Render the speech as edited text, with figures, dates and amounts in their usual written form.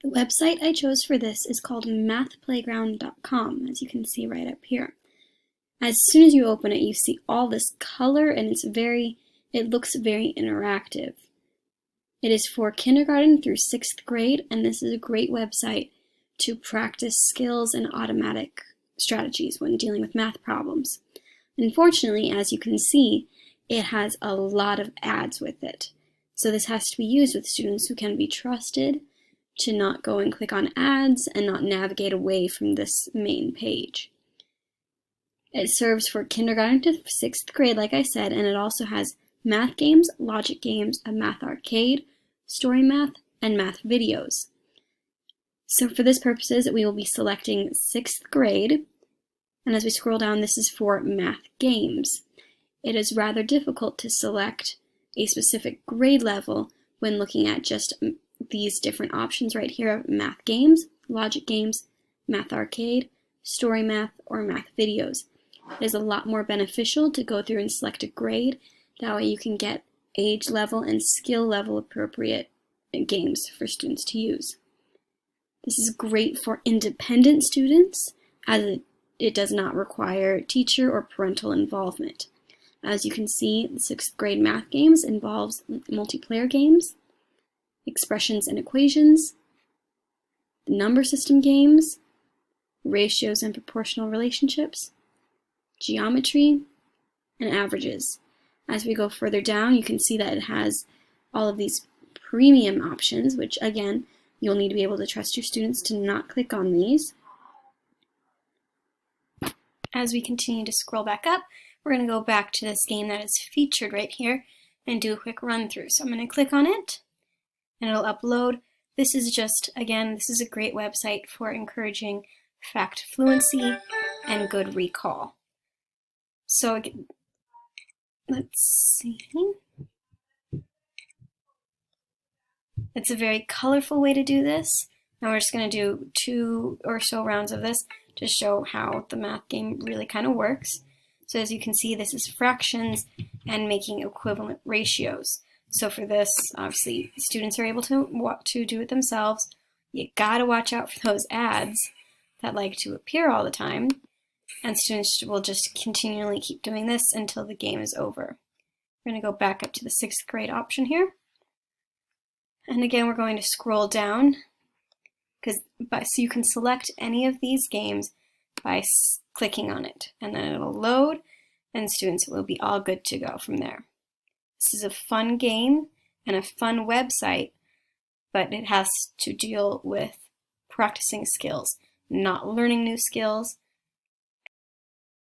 The website I chose for this is called mathplayground.com, as you can see right up here. As soon as you open it, you see all this color, and it looks very interactive. It is for kindergarten through 6th grade, and this is a great website to practice skills and automatic strategies when dealing with math problems. Unfortunately, as you can see, it has a lot of ads with it. So this has to be used with students who can be trusted to not go and click on ads and not navigate away from this main page. It serves for kindergarten to 6th grade, like I said, and it also has math games, logic games, a math arcade, story math, and math videos. So for this purposes, we will be selecting 6th grade, and as we scroll down, this is for math games. It is rather difficult to select a specific grade level when looking at just these different options right here: math games, logic games, math arcade, story math, or math videos. It is a lot more beneficial to go through and select a grade. That way you can get age level and skill level appropriate games for students to use. This is great for independent students, as it does not require teacher or parental involvement. As you can see, the 6th grade math games involves multiplayer games, expressions and equations, the number system games, ratios and proportional relationships, geometry, and averages. As we go further down, you can see that it has all of these premium options, which again, you'll need to be able to trust your students to not click on these. As we continue to scroll back up, we're going to go back to this game that is featured right here and do a quick run through. So I'm going to click on it and it'll upload. This is just, again, this is a great website for encouraging fact fluency and good recall. So again, let's see. It's a very colorful way to do this. Now we're just going to do 2 or so rounds of this to show how the math game really kind of works. So as you can see, this is fractions and making equivalent ratios. So for this, obviously, students are able to do it themselves. You gotta watch out for those ads that like to appear all the time, and students will just continually keep doing this until the game is over. We're gonna go back up to the 6th grade option here. And again, we're going to scroll down, so you can select any of these games by clicking on it, and then it'll load, and students will be all good to go from there. This is a fun game and a fun website, but it has to deal with practicing skills, not learning new skills,